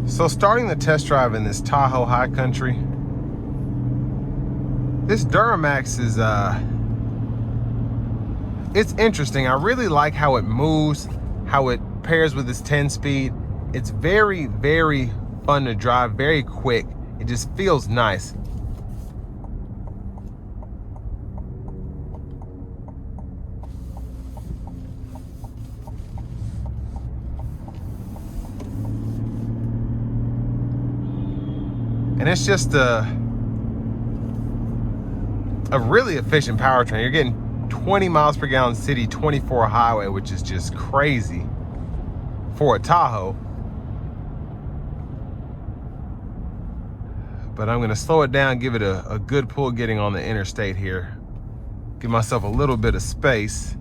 So starting the test drive in this Tahoe High Country, this Duramax is it's interesting. I really like how it moves, how it pairs with this 10-speed. It's very, very fun to drive, very quick. It just feels nice. And it's just a really efficient powertrain. You're getting 20 miles per gallon city, 24 highway, which is just crazy for a Tahoe. But I'm gonna slow it down, give it a good pull getting on the interstate here. Give myself a little bit of space.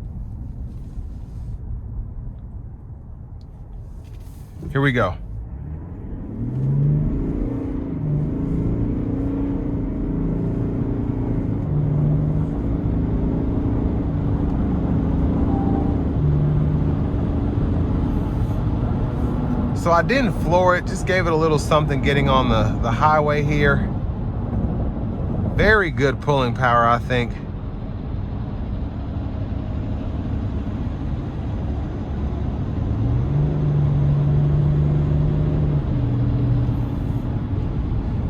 Here we go. So I didn't floor it, just gave it a little something getting on the highway here. Very good pulling power, I think.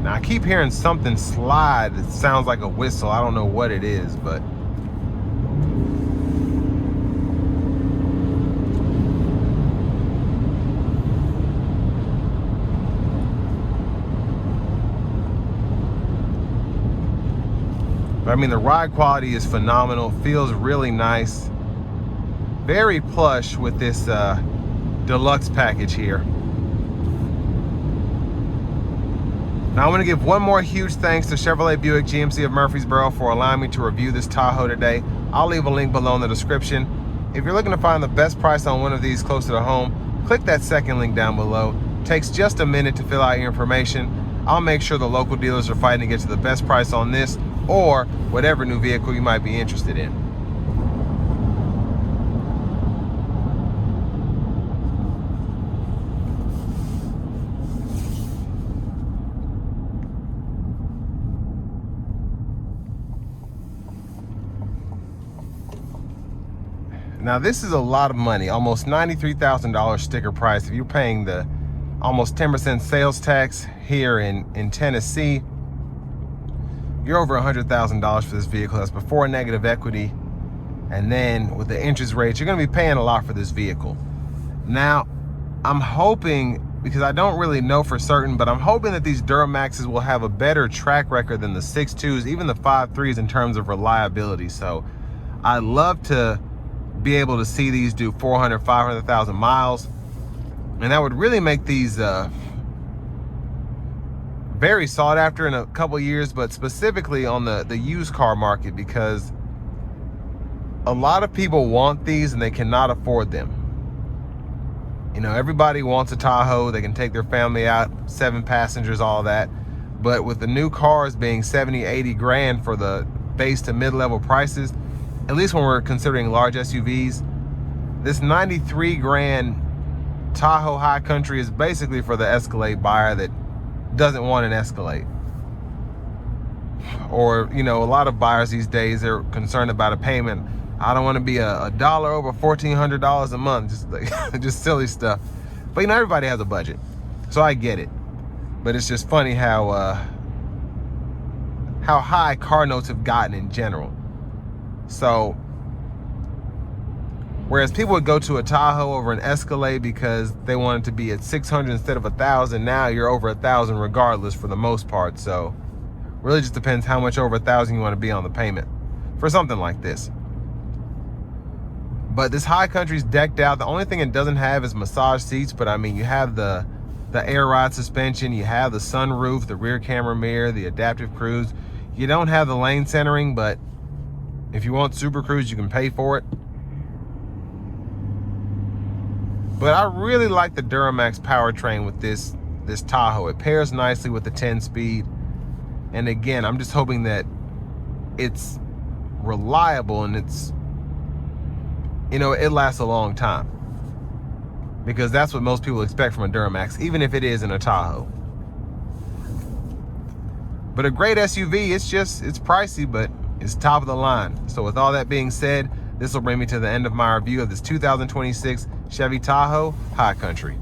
Now I keep hearing something slide. It sounds like a whistle. I don't know what it is, but I mean, the ride quality is phenomenal. Feels really nice. Very plush with this Deluxe package here. Now I want to give one more huge thanks to Chevrolet Buick GMC of Murfreesboro for allowing me to review this Tahoe today. I'll leave a link below in the description. If you're looking to find the best price on one of these closer to home, click that second link down below. Takes just a minute to fill out your information. I'll make sure the local dealers are fighting to get you the best price on this or whatever new vehicle you might be interested in. Now this is a lot of money, almost $93,000 sticker price. If you're paying the almost 10% sales tax here in Tennessee, you're over $100,000 for this vehicle. That's before negative equity. And then with the interest rates, you're gonna be paying a lot for this vehicle. Now, I'm hoping, because I don't really know for certain, but I'm hoping that these Duramaxes will have a better track record than the 6.2s, even the 5.3s in terms of reliability. So I'd love to be able to see these do 400, 500,000 miles. And that would really make these very sought after in a couple years, but specifically on the used car market, because a lot of people want these and they cannot afford them. You know, everybody wants a Tahoe. They can take their family out, 7 passengers, all that. But with the new cars being 70, 80 grand for the base to mid-level prices, at least when we're considering large SUVs, this 93 grand Tahoe High Country is basically for the Escalade buyer that doesn't want an Escalade. Or, you know, a lot of buyers these days, they're concerned about a payment. I don't want to be a dollar over $1,400 a month, just like just silly stuff. But you know, everybody has a budget, so I get it. But it's just funny how high car notes have gotten in general. So whereas people would go to a Tahoe over an Escalade because they wanted to be at 600 instead of 1,000, now you're over 1,000 regardless for the most part. So really just depends how much over 1,000 you want to be on the payment for something like this. But this High Country's decked out. The only thing it doesn't have is massage seats, but I mean, you have the air ride suspension, you have the sunroof, the rear camera mirror, the adaptive cruise. You don't have the lane centering, but if you want Super Cruise, you can pay for it. But I really like the Duramax powertrain with this Tahoe. It pairs nicely with the 10-speed. And again, I'm just hoping that it's reliable and it's, you know, it lasts a long time. because that's what most people expect from a Duramax, even if it is in a Tahoe. But a great SUV, it's pricey, but it's top of the line. So with all that being said, this will bring me to the end of my review of this 2026 Chevy Tahoe High Country.